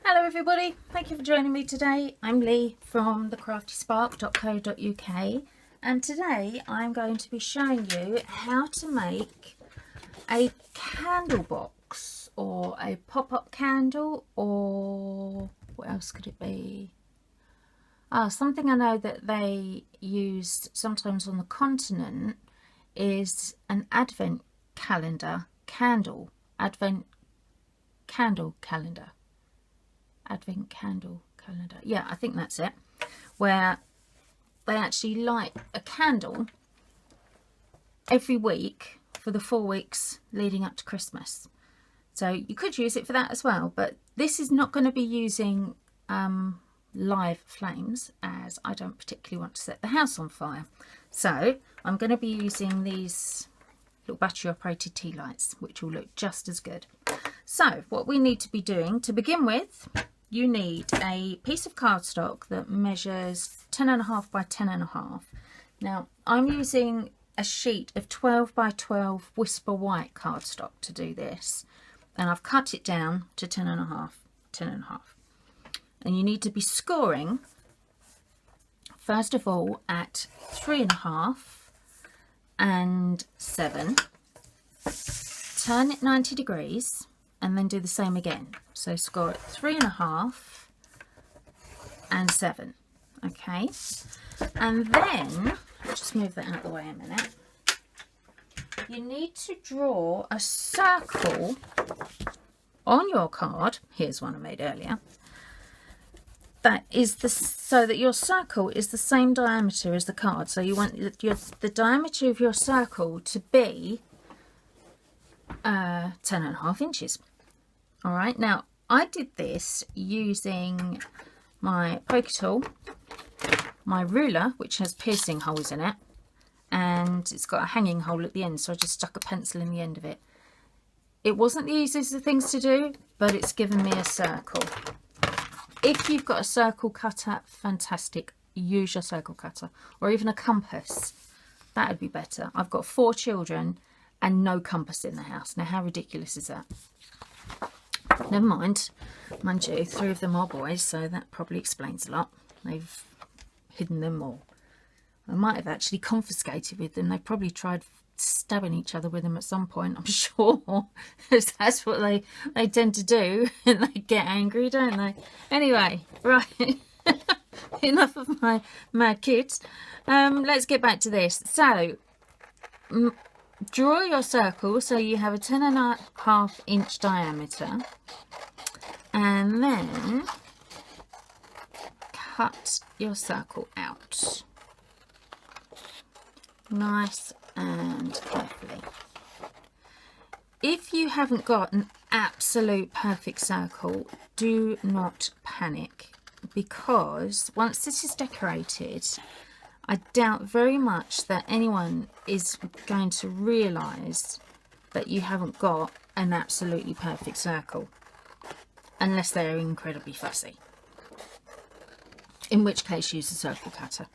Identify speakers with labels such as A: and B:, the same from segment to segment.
A: Hello everybody, thank you for joining me today. I'm Lee from thecraftyspark.co.uk and today I'm going to be showing you how to make a candle box or a pop-up candle, or what else could it be? Something I know that they used sometimes on the continent is an advent calendar candle, advent candle calendar. Advent candle calendar, yeah, I think that's it, where they actually light a candle every week for the 4 weeks leading up to Christmas. So you could use it for that as well, but this is not going to be using live flames, as I don't particularly want to set the house on fire. So I'm going to be using these little battery operated tea lights, which will look just as good. So what we need to be doing to begin with, you need a piece of cardstock that measures 10.5 by 10.5. Now I'm using a sheet of 12 by 12 Whisper White cardstock to do this, and I've cut it down to 10.5. And you need to be scoring first of all at 3.5 and 7. Turn it 90 degrees and then do the same again. So score at 3.5 and 7. Okay, and then I'll just move that out of the way a minute. You need to draw a circle on your card. Here's one I made earlier. That is so that your circle is the same diameter as the card. So you want the diameter of your circle to be 10.5 inches. All right, now I did this using my poker tool, my ruler, which has piercing holes in it, and it's got a hanging hole at the end, so I just stuck a pencil in the end of it. It wasn't the easiest of things to do, but it's given me a circle. If you've got a circle cutter, fantastic, use your circle cutter, or even a compass. That would be better. I've got 4 children and no compass in the house. Now how ridiculous is that? Never mind, mind you, 3 of them are boys, so that probably explains a lot. They've hidden them all. I might have actually confiscated with them. They probably tried stabbing each other with them at some point, I'm sure. That's what they tend to do, and they get angry, don't they? Anyway, right, enough of my mad kids. Let's get back to this. So draw your circle so you have a 10.5 inch diameter, and then cut your circle out nice and carefully. If you haven't got an absolute perfect circle, do not panic, because once this is decorated, I doubt very much that anyone is going to realise that you haven't got an absolutely perfect circle, unless they're incredibly fussy, in which case use a circle cutter,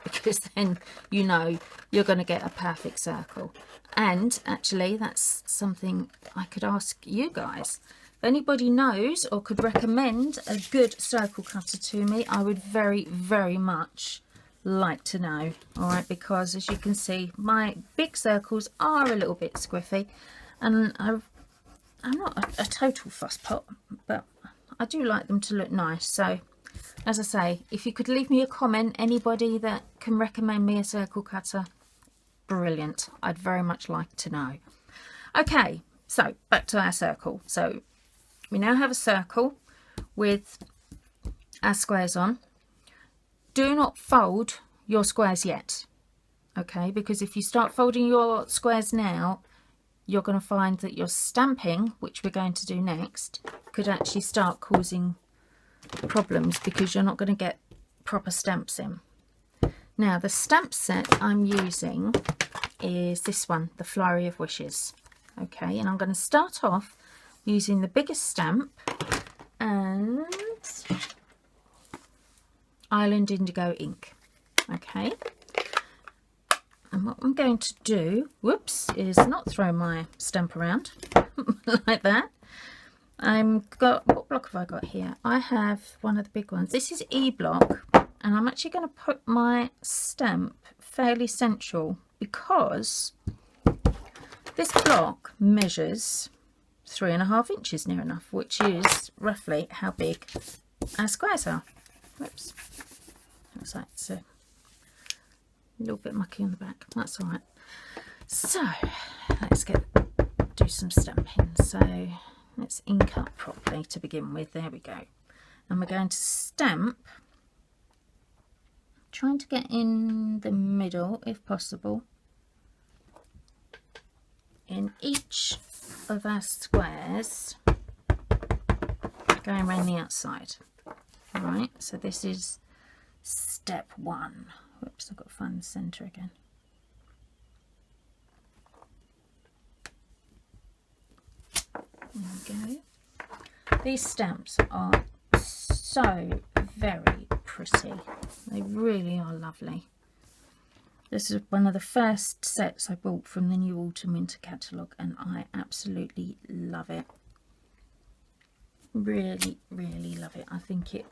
A: because then you know you're going to get a perfect circle. And actually that's something I could ask you guys. If anybody knows or could recommend a good circle cutter to me, I would very, very much like to know. All right, because as you can see, my big circles are a little bit squiffy, and I'm not a total fusspot, but I do like them to look nice. So as I say, if you could leave me a comment, anybody that can recommend me a circle cutter, brilliant. I'd very much like to know. Okay, so back to our circle. So we now have a circle with our squares on. Do not fold your squares yet, okay, because if you start folding your squares now, you're going to find that your stamping, which we're going to do next, could actually start causing problems, because you're not going to get proper stamps in. Now the stamp set I'm using is this one, the Flurry of Wishes. Okay, and I'm going to start off using the biggest stamp and Island Indigo ink. Okay, and what I'm going to do, whoops, is not throw my stamp around like that. what block have I got here? I have one of the big ones. This is E block, and I'm actually going to put my stamp fairly central because this block measures 3.5 inches near enough, which is roughly how big our squares are. Whoops. Looks like it's a little bit mucky on the back. That's all right. So let's do some stamping. So let's ink up properly to begin with. There we go. And we're going to stamp, trying to get in the middle if possible, in each of our squares, going around the outside. All right, so this is step 1. Whoops, I've got to find the center again. There we go. These stamps are so very pretty. They really are lovely. This is one of the first sets I bought from the new Autumn Winter catalogue, and I absolutely love it. Really, really love it. I think it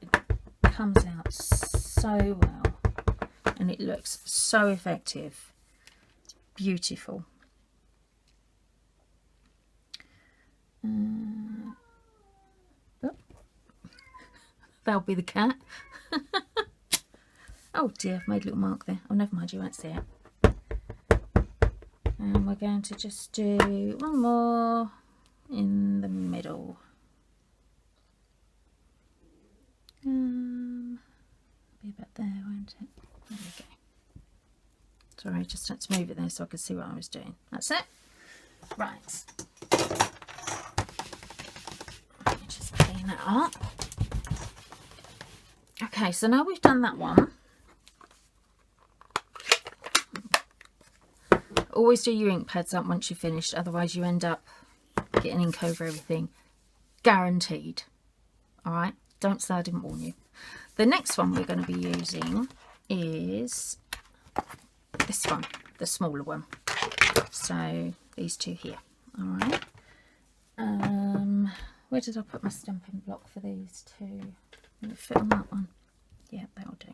A: comes out so well and it looks so effective. It's beautiful. Oh, that'll be the cat. Oh dear, I've made a little mark there. Oh, never mind, you won't see it. And we're going to just do one more in the middle. Be about there, won't it? There we go. Sorry, I just had to move it there so I could see what I was doing. That's it. Right. Let me just clean that up. Okay, so now we've done that one. Always do your ink pads up once you've finished, otherwise you end up getting ink over everything. Guaranteed. Alright, don't say I didn't warn you. The next one we're going to be using is this one, the smaller one. So these two here. Alright. Where did I put my stamping block for these two? Will it fit on that one? Yeah, that'll do.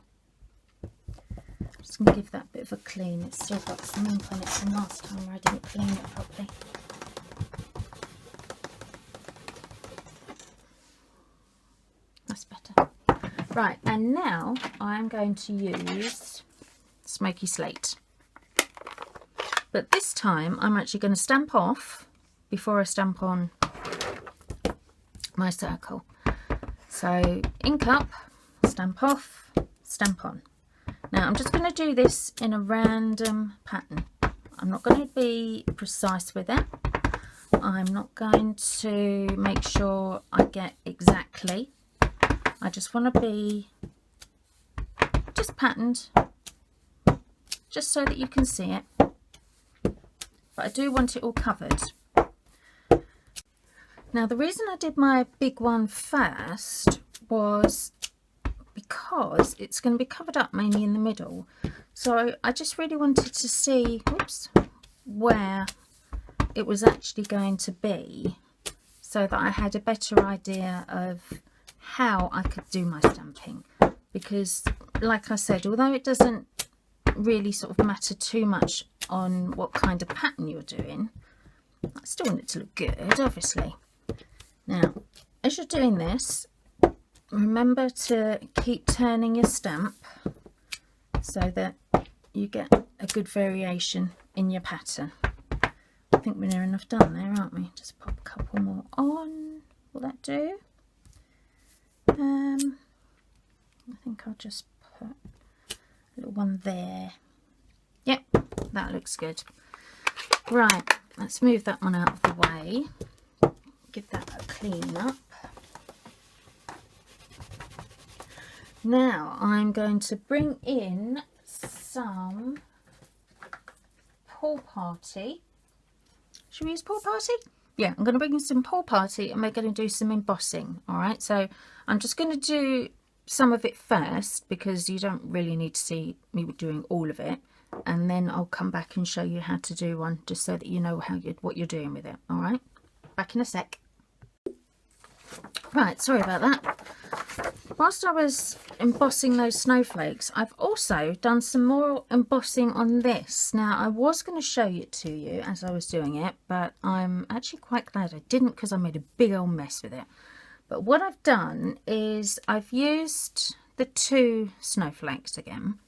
A: I'm just going to give that a bit of a clean. It's still got some ink on it from last time where I didn't clean it properly. That's better. Right, and now I'm going to use Smoky Slate. But this time I'm actually going to stamp off before I stamp on my circle. So ink up, stamp off, stamp on. Now I'm just going to do this in a random pattern. I'm not going to be precise with it. I'm not going to make sure I get exactly. I just want to be just patterned, just so that you can see it. But I do want it all covered. Now the reason I did my big one first was because it's going to be covered up mainly in the middle. So I just really wanted to see, oops, where it was actually going to be, so that I had a better idea of how I could do my stamping. Because like I said, although it doesn't really sort of matter too much on what kind of pattern you're doing, I still want it to look good, obviously. Now as you're doing this, remember to keep turning your stamp so that you get a good variation in your pattern. I think we're near enough done there, aren't we? Just pop a couple more on. Will that do? I think I'll just put a little one there. Yep, that looks good. Right, let's move that one out of the way. Give that a clean up. Now I'm going to bring in some Pool Party. Should we use Pool Party? Yeah, I'm going to bring in some Pool Party and we're going to do some embossing. All right, so I'm just going to do some of it first because you don't really need to see me doing all of it, and then I'll come back and show you how to do one, just so that you know what you're doing with it. All right, back in a sec. Right, sorry about that. Whilst I was embossing those snowflakes, I've also done some more embossing on this. Now, I was going to show it to you as I was doing it, but I'm actually quite glad I didn't because I made a big old mess with it. But what I've done is I've used the 2 snowflakes again,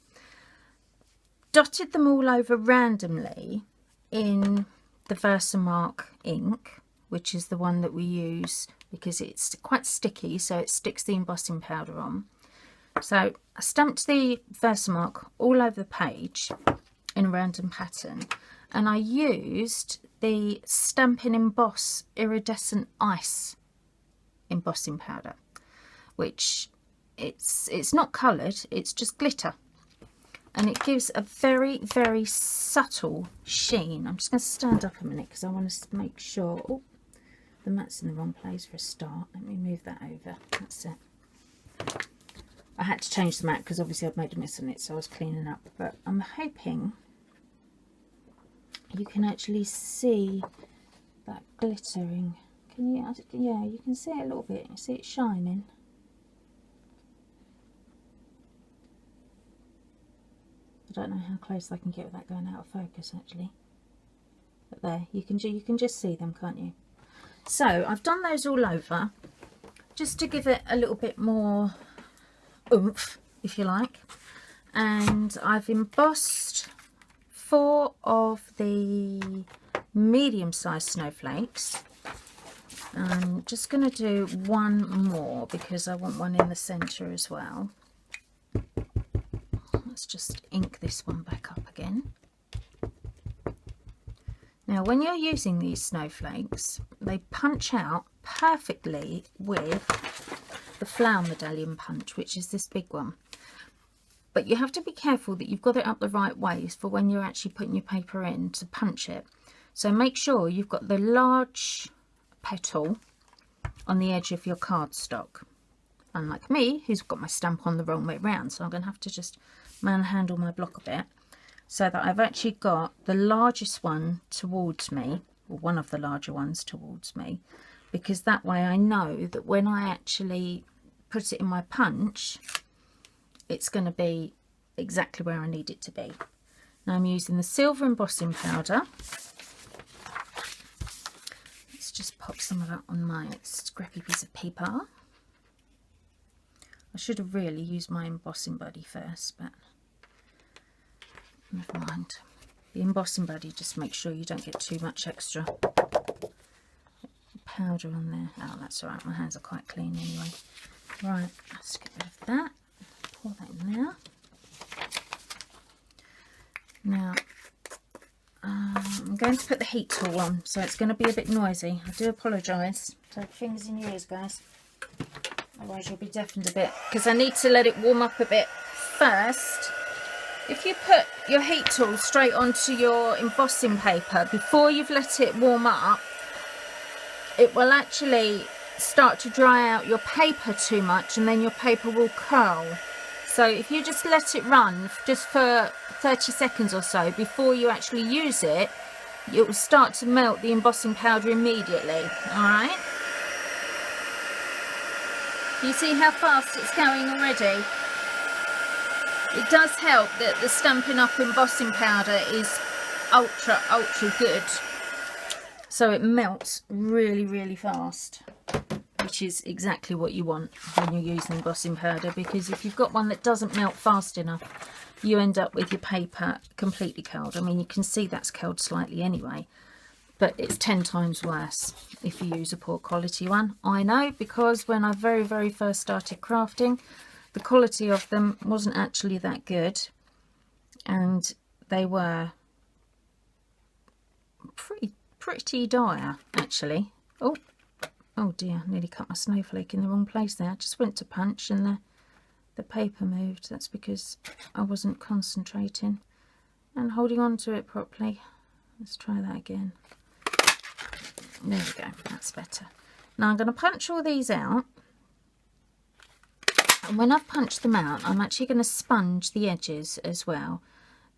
A: dotted them all over randomly in the Versamark ink, which is the one that we use because it's quite sticky, so it sticks the embossing powder on. So I stamped the Versamark all over the page in a random pattern, and I used the Stampin' Emboss Iridescent Ice embossing powder, which it's not coloured, it's just glitter, and it gives a very, very subtle sheen. I'm just going to stand up a minute because I want to make sure. Oh, the mat's in the wrong place for a start. Let me move that over. That's it. I had to change the mat because obviously I'd made a mess on it, so I was cleaning up. But I'm hoping you can actually see that glittering. Can you? Yeah, you can see it a little bit. You see it shining. I don't know how close I can get without going out of focus actually. But there, you can just see them, can't you? So I've done those all over just to give it a little bit more oomph, if you like. And I've embossed 4 of the medium-sized snowflakes. I'm just going to do 1 more because I want one in the centre as well. Let's just ink this one back up again. Now, when you're using these snowflakes, they punch out perfectly with the flower medallion punch, which is this big one. But you have to be careful that you've got it up the right way for when you're actually putting your paper in to punch it. So make sure you've got the large petal on the edge of your cardstock. Unlike me, who's got my stamp on the wrong way round, so I'm going to have to just manhandle my block a bit, so that I've actually got the largest one towards me, or one of the larger ones towards me, because that way I know that when I actually put it in my punch, it's going to be exactly where I need it to be. Now I'm using the silver embossing powder. Let's just pop some of that on my scrappy piece of paper. I should have really used my embossing buddy first, but never mind. The embossing buddy just makes sure you don't get too much extra powder on there. Oh, that's all right. My hands are quite clean anyway. Right, let's get rid of that. Pour that in there. Now, I'm going to put the heat tool on, so it's going to be a bit noisy. I do apologise. So fingers in your ears, guys. Otherwise you'll be deafened a bit, because I need to let it warm up a bit first. If you put your heat tool straight onto your embossing paper before you've let it warm up, it will actually start to dry out your paper too much, and then your paper will curl. So if you just let it run just for 30 seconds or so before you actually use it, it will start to melt the embossing powder immediately. Alright? You see how fast it's going already? It does help that the Stampin' Up! Embossing powder is ultra good. So it melts really, really fast, which is exactly what you want when you're using embossing powder, because if you've got one that doesn't melt fast enough, you end up with your paper completely curled. I mean, you can see that's curled slightly anyway, but it's 10 times worse if you use a poor quality one. I know, because when I very, very first started crafting, the quality of them wasn't actually that good, and they were pretty dire actually. Oh dear, nearly cut my snowflake in the wrong place there. I just went to punch and the paper moved. That's because I wasn't concentrating and holding on to it properly. Let's try that again. There we go, that's better. Now I'm going to punch all these out, and when I've punched them out, I'm actually going to sponge the edges as well,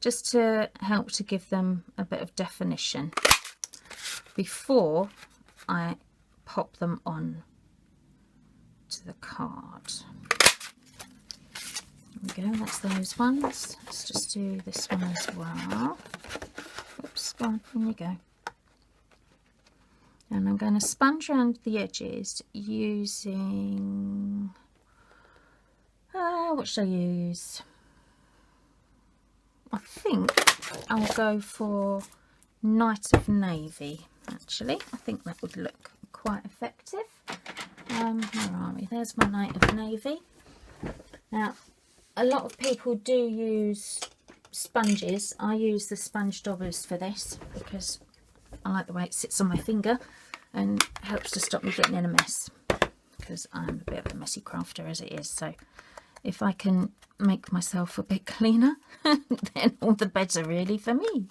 A: just to help to give them a bit of definition before I pop them on to the card. There we go, that's those ones. Let's just do this one as well. Oops, go on, in you go. And I'm going to sponge around the edges using, what should I use? I think I'll go for Night of Navy, actually. I think that would look quite effective. Where are we? There's my Night of Navy. Now, a lot of people do use sponges. I use the sponge daubers for this because I like the way it sits on my finger and helps to stop me getting in a mess, because I'm a bit of a messy crafter as it is. So if I can make myself a bit cleaner, then all the better really for me.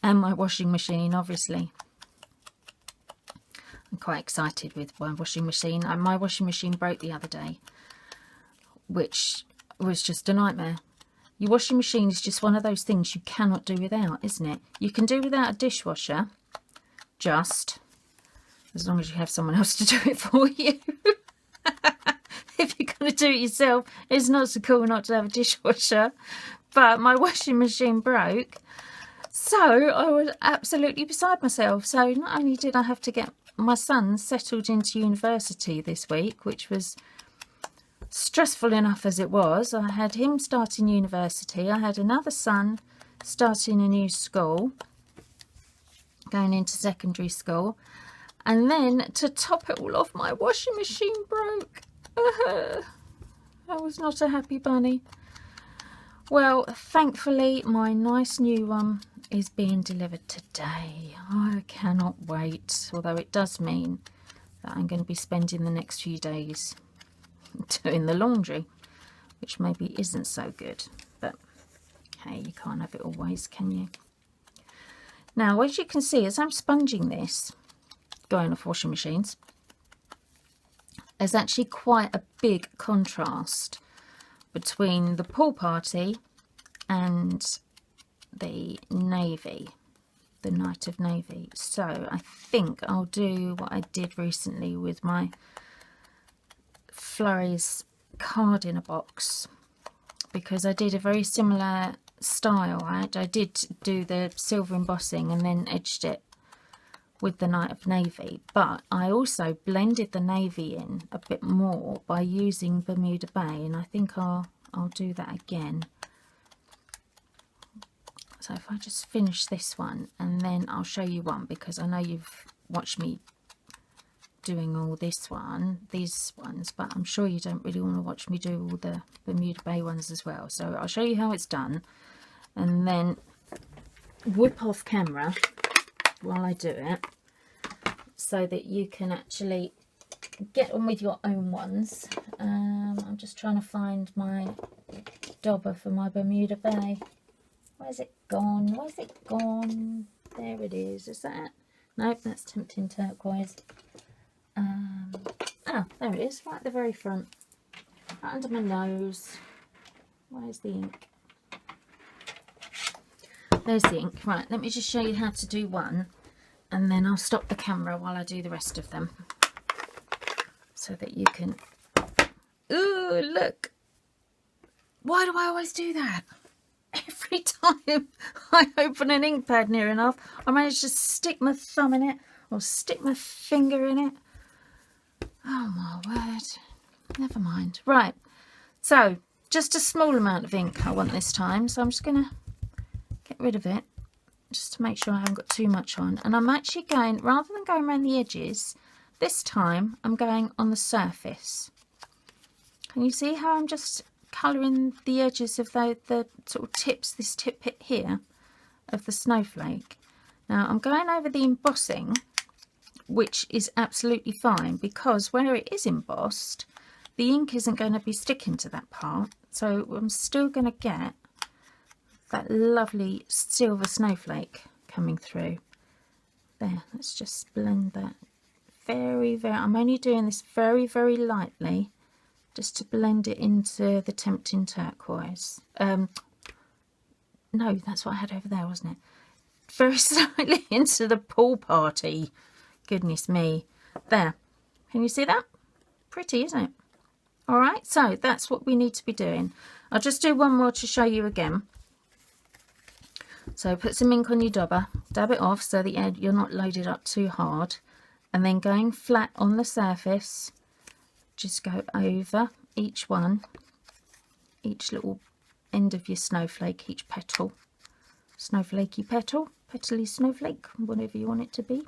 A: And my washing machine, obviously. I'm quite excited with my washing machine. My washing machine broke the other day, which was just a nightmare. Your washing machine is just one of those things you cannot do without, isn't it? You can do without a dishwasher, just as long as you have someone else to do it for you. If you're going to do it yourself, it's not so cool not to have a dishwasher. But my washing machine broke, so I was absolutely beside myself. So not only did I have to get my son settled into university this week, which was stressful enough as it was. I had him starting university. I had another son starting a new school, going into secondary school, and then to top it all off, my washing machine broke. I was not a happy bunny. Well, thankfully my nice new one is being delivered today. I cannot wait, although it does mean that I'm going to be spending the next few days doing the laundry, which maybe isn't so good, but hey, you can't have it always, can you? Now, as you can see, as I'm sponging this, going off washing machines, there's actually quite a big contrast between the pool party and the navy, the Night of Navy. So I think I'll do what I did recently with my Flurry's card in a box, because I did a very similar style. I did do the silver embossing and then edged it with the Night of Navy, but I also blended the navy in a bit more by using Bermuda Bay, and I think I'll do that again. So if I just finish this one, and then I'll show you one, because I know you've watched me doing all these ones, but I'm sure you don't really want to watch me do all the Bermuda Bay ones as well. So I'll show you how it's done, and then whip off camera while I do it, so that you can actually get on with your own ones. I'm just trying to find my dauber for my Bermuda Bay. Where's it gone? Where's it gone? There it is. Is that it? Nope, that's Tempting Turquoise. Oh, there it is, right at the very front, right under my nose. Where's the ink? There's the ink. Right, let me just show you how to do one, and then I'll stop the camera while I do the rest of them, so that you can... Ooh, look! Why do I always do that? Every time I open an ink pad near enough, I manage to stick my thumb in it or stick my finger in it. Oh my word. Never mind. Right, so just a small amount of ink I want this time, so I'm just going to get rid of it just to make sure I haven't got too much on. And I'm actually going, rather than going around the edges, this time I'm going on the surface. Can you see how I'm just colouring the edges of the sort of tips, this tip here of the snowflake? Now I'm going over the embossing, which is absolutely fine, because where it is embossed, the ink isn't going to be sticking to that part, so I'm still going to get that lovely silver snowflake coming through. There, let's just blend that very, I'm only doing this very, very lightly, just to blend it into the Tempting Turquoise. No, that's what I had over there, wasn't it? Very slightly into the pool party. Goodness me. There. Can you see that? Pretty, isn't it? All right, so that's what we need to be doing. I'll just do one more to show you again. So put some ink on your dauber, dab it off so that you're not loaded up too hard, and then going flat on the surface, just go over each one, each little end of your snowflake, each petal, snowflakey petal, petally snowflake, whatever you want it to be.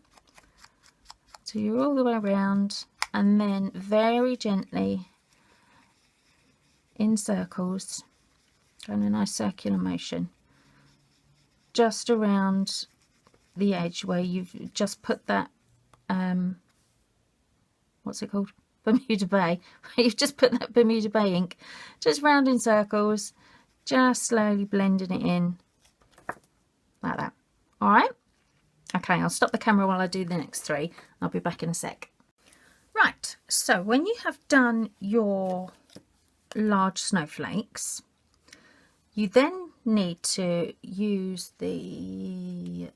A: So you're all the way around, and then very gently in circles, going a nice circular motion, just around the edge where you've just put that, what's it called? Bermuda Bay. You've just put that Bermuda Bay ink, just round in circles, just slowly blending it in like that. All right. Okay, I'll stop the camera while I do the next three. I'll be back in a sec. Right, so when you have done your large snowflakes, you then need to use the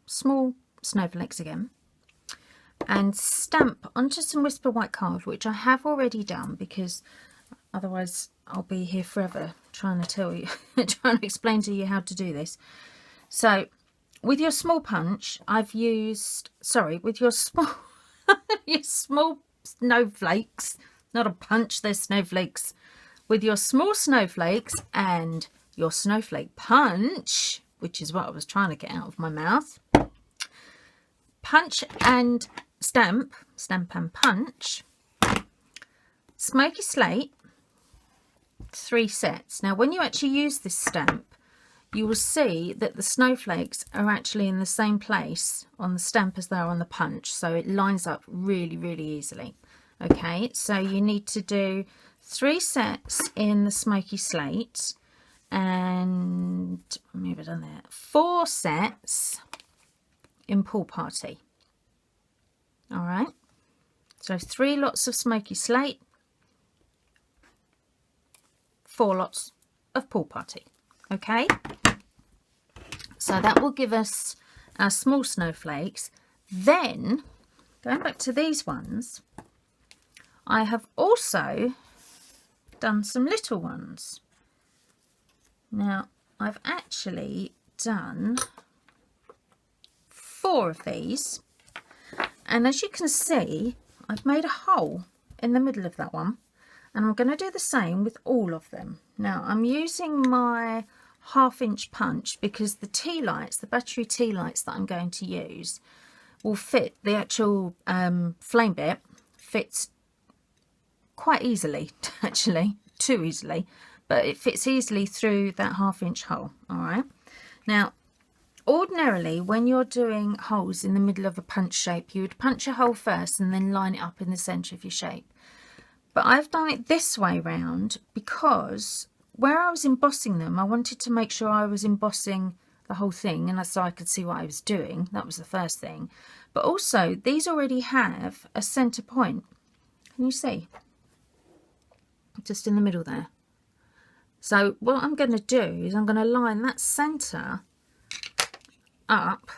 A: small snowflakes again and stamp onto some Whisper white card, which I have already done because otherwise I'll be here forever trying to tell you, trying to explain to you how to do this. So with your small punch, I've used, sorry, with your small, your small snowflakes, not a punch, they're snowflakes. With your small snowflakes and your snowflake punch, which is what I was trying to get out of my mouth, punch and stamp, stamp and punch, smoky slate, 3 sets. Now when you actually use this stamp, you will see that the snowflakes are actually in the same place on the stamp as they are on the punch, so it lines up really, really easily. Okay, so you need to do 3 sets in the smoky slate and maybe I've done that, 4 sets in Pool Party. All right, so 3 lots of smoky slate, 4 lots of Pool Party. Okay, so that will give us our small snowflakes. Then going back to these ones, I have also done some little ones. Now I've actually done 4 of these, and as you can see I've made a hole in the middle of that one, and I'm going to do the same with all of them. Now I'm using my 1/2 inch punch because the tea lights, the battery tea lights that I'm going to use will fit, the actual flame bit fits quite easily, actually too easily, but it fits easily through that 1/2 inch hole. All right, now ordinarily when you're doing holes in the middle of a punch shape, you would punch a hole first and then line it up in the center of your shape, but I've done it this way round because where I was embossing them, I wanted to make sure I was embossing the whole thing, and so I could see what I was doing. That was the first thing, but also these already have a center point. Can you see? Just in the middle there. So what I'm going to do is I'm going to line that center up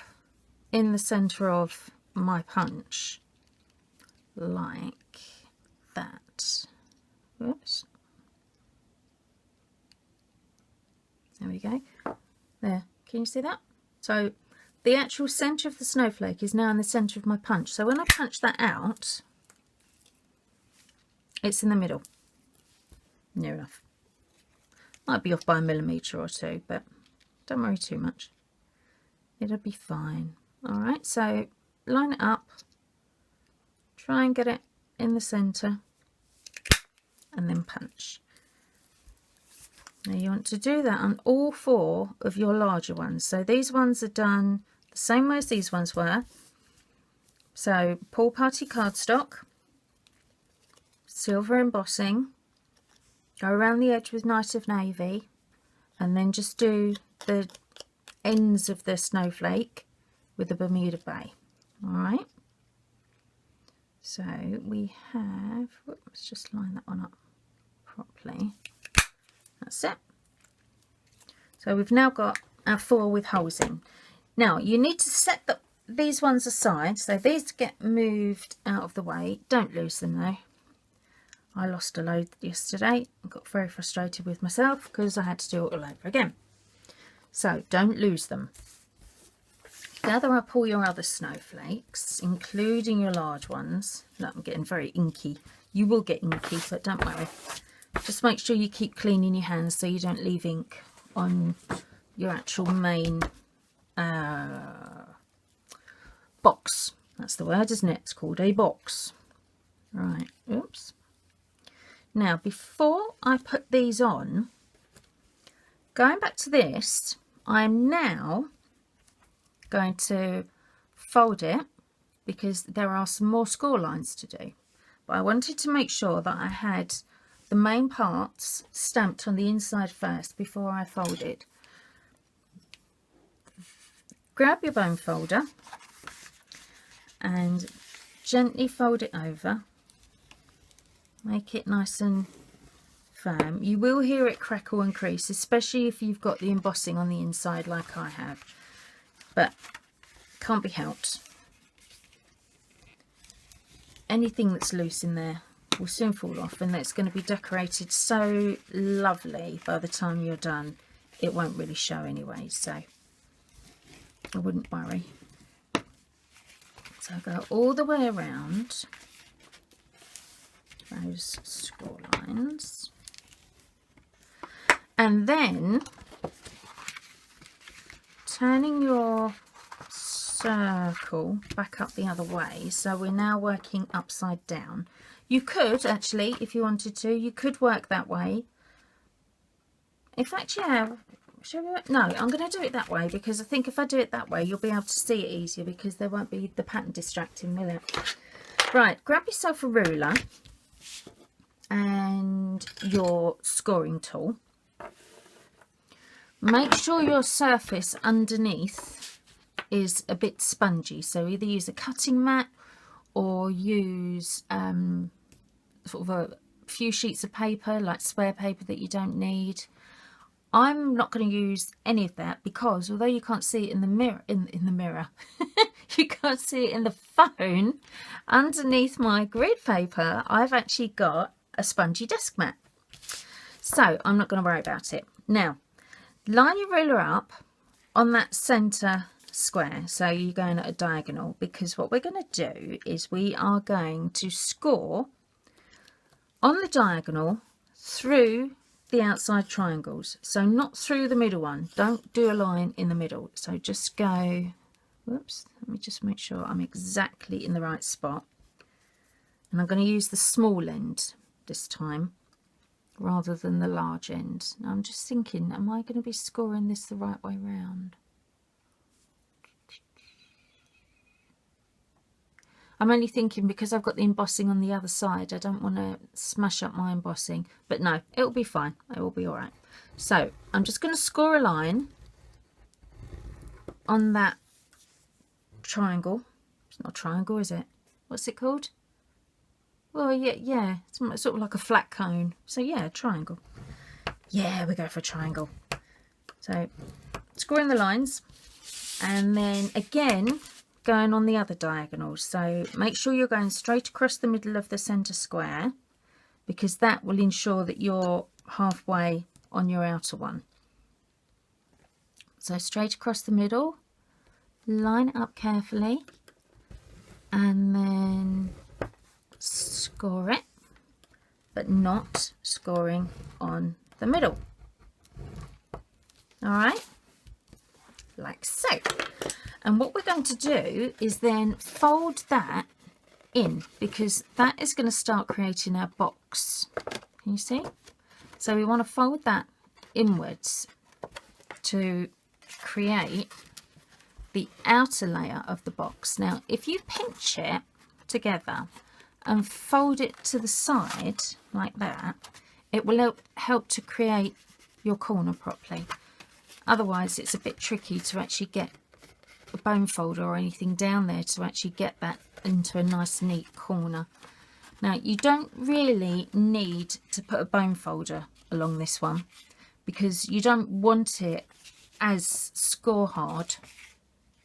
A: in the center of my punch like that. Whoops. There we go. There, can you see that? So the actual center of the snowflake is now in the center of my punch, so when I punch that out, it's in the middle. Near enough. Might be off by 1 millimeter or 2, but don't worry too much. It'll be fine. All right, so line it up, try and get it in the center, and then punch. Now you want to do that on all 4 of your larger ones. So these ones are done the same way as these ones were. So Pool Party cardstock, silver embossing, go around the edge with Night of Navy, and then just do the ends of the snowflake with the Bermuda Bay. All right. So we have, let's just line that one up properly. That's it. So we've now got our 4 with holes in. Now you need to set these ones aside, so these get moved out of the way. Don't lose them though. I lost a load yesterday. I got very frustrated with myself because I had to do it all over again. So don't lose them. Gather up all your other snowflakes, including your large ones. Look, I'm getting very inky. You will get inky, but don't worry. Just make sure you keep cleaning your hands so you don't leave ink on your actual main box. That's the word, isn't it? It's called a box. Right, oops. Now, before I put these on, going back to this, I'm now going to fold it because there are some more score lines to do. But I wanted to make sure that I had the main parts stamped on the inside first before I folded. Grab your bone folder and gently fold it over. Make it nice and firm. You will hear it crackle and crease, especially if you've got the embossing on the inside like I have, but can't be helped. Anything that's loose in there will soon fall off, and it's going to be decorated so lovely by the time you're done. It won't really show anyway, so I wouldn't worry. So go all the way around those score lines, and then turning your circle back up the other way, so we're now working upside down. You could actually, if you wanted to, you could work that way. In fact, yeah, shall we? No, I'm going to do it that way because I think if I do it that way you'll be able to see it easier because there won't be the pattern distracting, will it? Right, grab yourself a ruler and your scoring tool. Make sure your surface underneath is a bit spongy, so either use a cutting mat or use sort of a few sheets of paper, like square paper that you don't need. I'm not going to use any of that because although you can't see it in the mirror, in the mirror, you can't see it in the phone, underneath my grid paper I've actually got a spongy desk mat, so I'm not going to worry about it. Now line your ruler up on that center square, so you're going at a diagonal, because what we're going to do is we are going to score on the diagonal through the outside triangles, so not through the middle one. Don't do a line in the middle, so just go, whoops, let me just make sure I'm exactly in the right spot, and I'm going to use the small end this time rather than the large end. Now I'm just thinking, am I going to be scoring this the right way round? I'm only thinking because I've got the embossing on the other side, I don't want to smash up my embossing, but no, it'll be fine, it will be all right. So I'm just going to score a line on that triangle. It's not a triangle, is it? What's it called? Well, yeah, it's sort of like a flat cone. So yeah, triangle. Yeah, we go for a triangle. So scoring the lines, and then again going on the other diagonal. So make sure you're going straight across the middle of the center square, because that will ensure that you're halfway on your outer one. So straight across the middle, line it up carefully, and then score it, but not scoring on the middle. All right, like so. And what we're going to do is then fold that in, because that is going to start creating our box. Can you see? So we want to fold that inwards to create the outer layer of the box. Now if you pinch it together and fold it to the side like that, it will help to create your corner properly. Otherwise it's a bit tricky to actually get a bone folder or anything down there to actually get that into a nice neat corner. Now you don't really need to put a bone folder along this one because you don't want it as score hard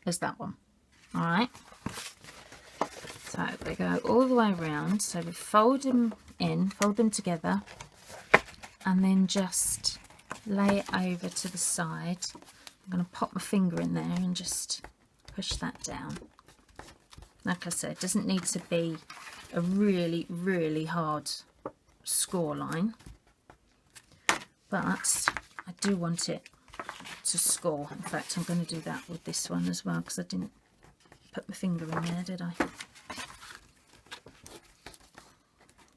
A: as that one. All right, so we go all the way around, so we fold them in, fold them together, and then just lay it over to the side. I'm going to pop my finger in there and just push that down. Like I said, it doesn't need to be a really, really hard score line, but I do want it to score. In fact, I'm going to do that with this one as well, because I didn't put my finger in there, did I?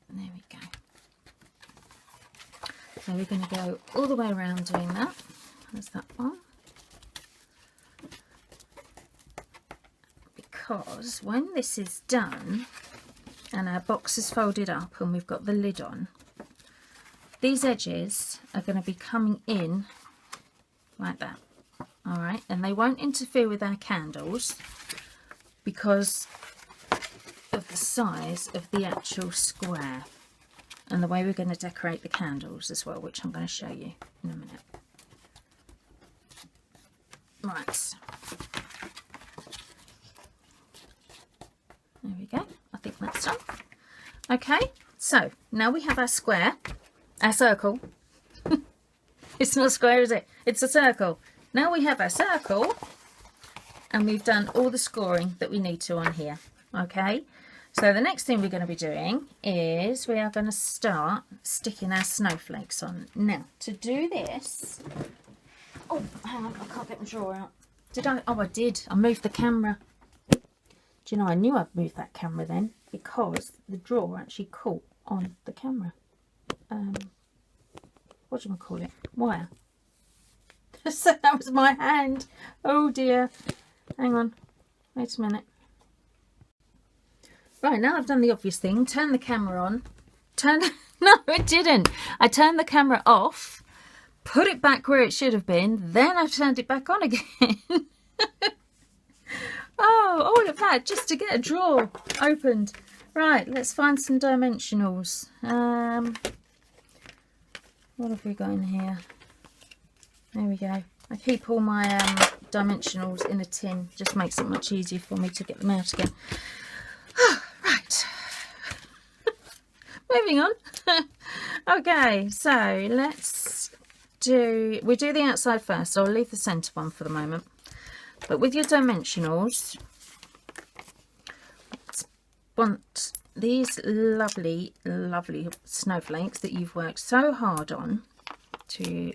A: There we go. So we're going to go all the way around doing that. There's that one. Because when this is done and our box is folded up and we've got the lid on, these edges are going to be coming in like that. All right, and they won't interfere with our candles because of the size of the actual square and the way we're going to decorate the candles as well, which I'm going to show you in a minute. Right, there we go. I think that's done. Okay, so now we have our square, our circle. It's not square, is it? It's a circle. Now we have our circle and we've done all the scoring that we need to on here. Okay, so the next thing we're going to be doing is we are going to start sticking our snowflakes on. Now, to do this, oh, hang on, I can't get my drawer out. Did I? Oh, I did. I moved the camera. Do you know, I knew I'd moved that camera then because the drawer actually caught on the camera. What do you call it? Wire. So that was my hand. Oh dear. Hang on. Wait a minute. Right, now I've done the obvious thing. Turn the camera on. No, it didn't. I turned the camera off, put it back where it should have been, then I turned it back on again. Oh, all of that just to get a drawer opened. Right, let's find some dimensionals. What have we got in here? There we go. I keep all my dimensionals in a tin. Just makes it much easier for me to get them out again. Right. Moving on. Okay, so we'll do the outside first. So I'll leave the centre one for the moment. But with your dimensionals, want these lovely, lovely snowflakes that you've worked so hard on to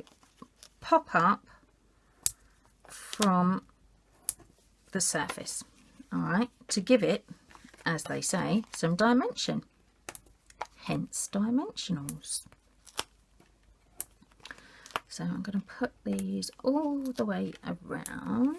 A: pop up from the surface. All right, to give it, as they say, some dimension. Hence dimensionals. So I'm going to put these all the way around.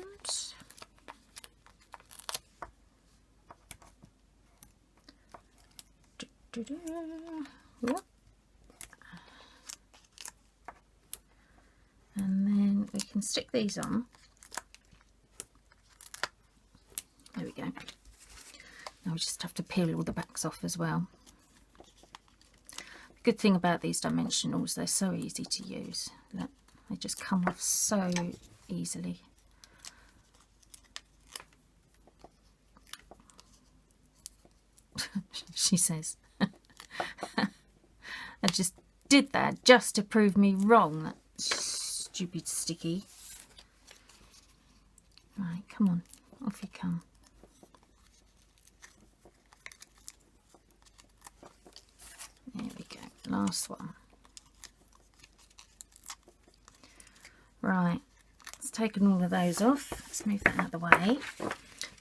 A: And then we can stick these on. There we go. Now we just have to peel all the backs off as well. The good thing about these dimensionals, they're so easy to use. Look, they just come off so easily. She says. I just did that just to prove me wrong, that stupid sticky. Right, come on, off you come. There we go, last one. Right, let's take all of those off. Let's move that out of the way.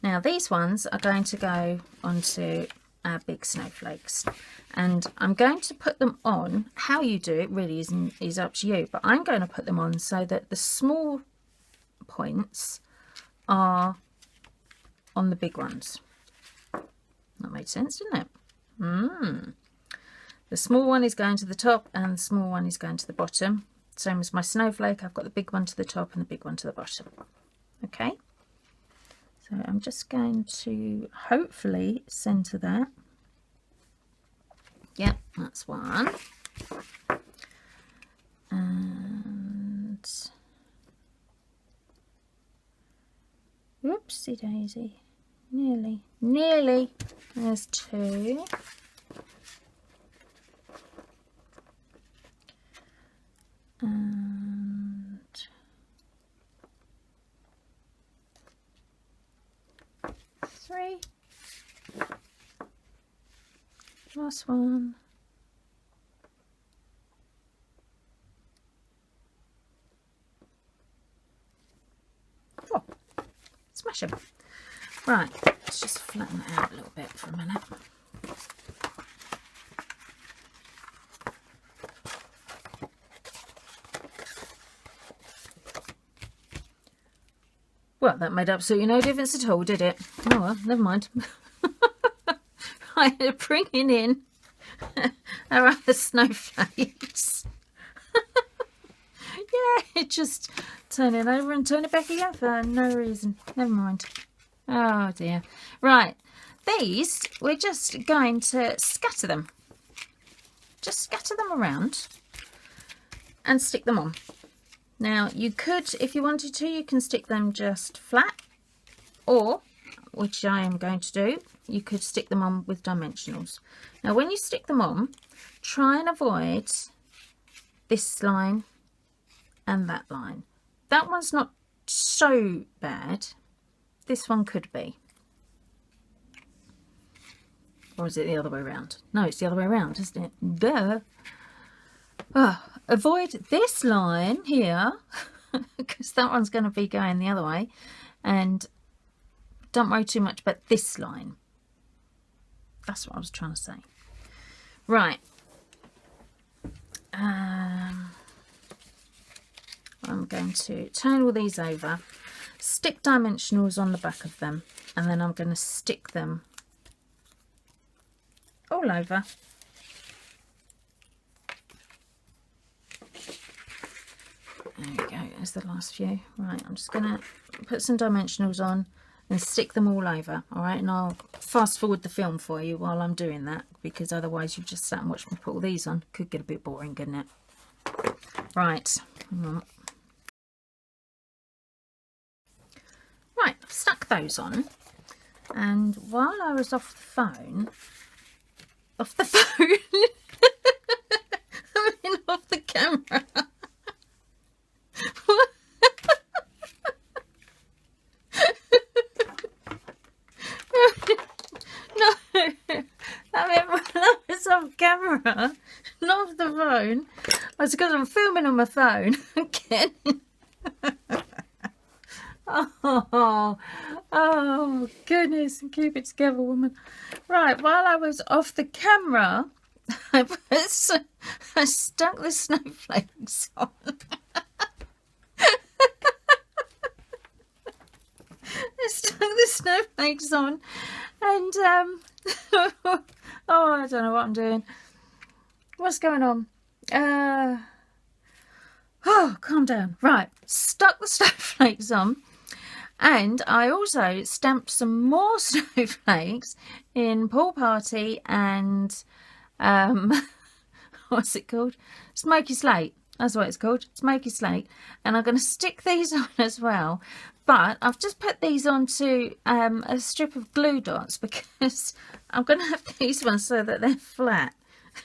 A: Now these ones are going to go onto our big snowflakes, and I'm going to put them on. How you do it really is up to you, but I'm going to put them on so that the small points are on the big ones. That made sense, didn't it? The small one is going to the top and the small one is going to the bottom. Same as my snowflake, I've got the big one to the top and the big one to the bottom. Okay, so I'm just going to hopefully centre that. Yep, that's one. And whoopsie daisy, nearly. There's two. And 3. Last one. Oh, smash them. Right, let's just flatten it out a little bit for a minute. Well, that made absolutely no difference at all, did it? Oh well, never mind. Right, bringing in our other snowflakes. Yeah, just turn it over and turn it back again for no reason. Never mind. Oh dear. Right, these, we're just going to scatter them. Just scatter them around and stick them on. Now, you could, if you wanted to, you can stick them just flat, or, which I am going to do, you could stick them on with dimensionals. Now, when you stick them on, try and avoid this line and that line. That one's not so bad. This one could be. Or is it the other way around? No, it's the other way around, isn't it? Duh. Oh, avoid this line here because that one's going to be going the other way, and don't worry too much about this line. That's what I was trying to say. Right. I'm going to turn all these over, stick dimensionals on the back of them, and then I'm going to stick them all over. There we go, there's the last few. Right, I'm just going to put some dimensionals on and stick them all over, alright? And I'll fast forward the film for you while I'm doing that, because otherwise you've just sat and watched me put all these on. Could get a bit boring, couldn't it? Right, Right, I've stuck those on, and while I was off the phone, I mean off the camera. No, I mean when I was off camera, not off the phone. It's because I'm filming on my phone again. Oh goodness, and keep it together, woman. Right, while I was off the camera, I stuck the snowflakes on. I stuck the snowflakes on, and oh, I don't know what I'm doing. What's going on? Oh, calm down. Right, stuck the snowflakes on, and I also stamped some more snowflakes in Pool Party and what's it called? Smoky Slate. That's what it's called, Smoky Slate. And I'm going to stick these on as well. But I've just put these onto a strip of glue dots because I'm going to have these ones so that they're flat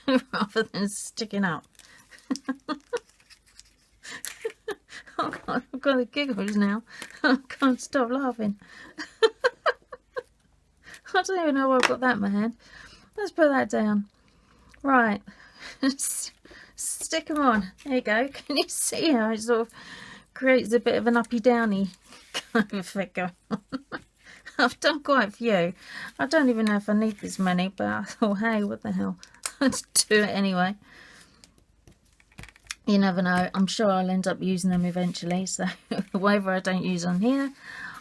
A: rather than sticking up. Oh God, I've got the giggles now. I can't stop laughing. I don't even know why I've got that in my hand. Let's put that down. Right. Stick them on. There you go. Can you see how it sort of creates a bit of an uppy downy kind of effect going on? I've done quite a few. I don't even know if I need this many, but I thought, hey, what the hell? Let's do it anyway. You never know. I'm sure I'll end up using them eventually. So whatever I don't use on here,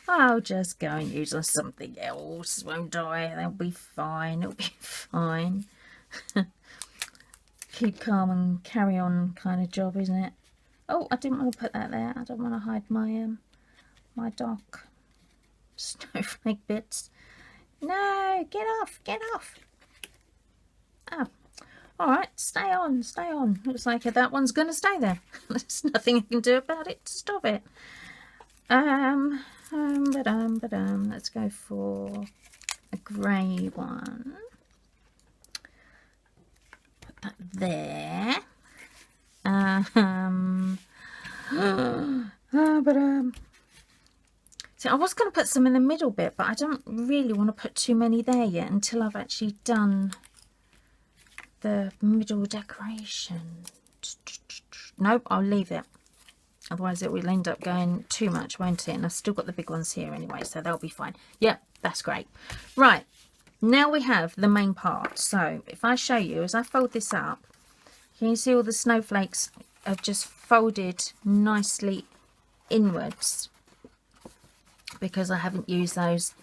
A: I'll just go and use on something else, won't I? They'll be fine. It'll be fine. Keep calm and carry on kind of job, isn't it? Oh, I didn't want to put that there. I don't want to hide my my dark snowflake bits. No, get off, get off. Oh, all right, stay on, stay on. Looks like that one's going to stay there. There's nothing I can do about it to stop it. Let's go for a grey one. Put that there. So I was going to put some in the middle bit, but I don't really want to put too many there yet until I've actually done the middle decoration. Nope, I'll leave it. Otherwise it will end up going too much, won't it? And I've still got the big ones here anyway, so they'll be fine. Yep, that's great. Right, now we have the main part. So if I show you, as I fold this up, can you see all the snowflakes have just folded nicely inwards? Because I haven't used those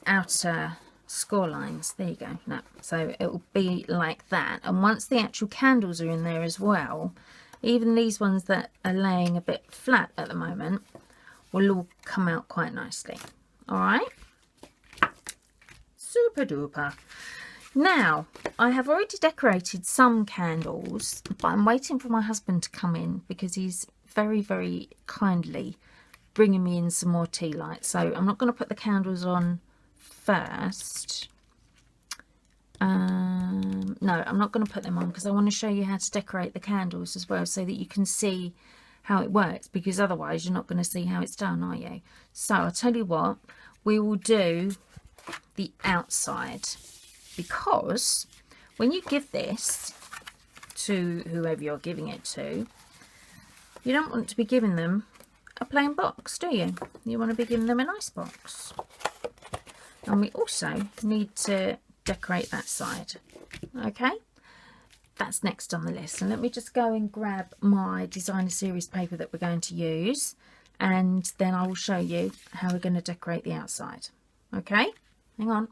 A: outer score lines. There you go. No, so it will be like that. And once the actual candles are in there as well, even these ones that are laying a bit flat at the moment will all come out quite nicely. All right, super duper. Now I have already decorated some candles, but I'm waiting for my husband to come in because he's very, very kindly bringing me in some more tea lights. So I'm not going to put the candles on first. No, I'm not going to put them on because I want to show you how to decorate the candles as well, so that you can see how it works, because otherwise you're not going to see how it's done, are you? So I'll tell you what, we will do the outside, because when you give this to whoever you're giving it to, you don't want to be giving them a plain box, do you? You want to be giving them a nice box. And we also need to decorate that side. Okay, that's next on the list. And let me just go and grab my designer series paper that we're going to use, and then I will show you how we're going to decorate the outside. Okay, hang on.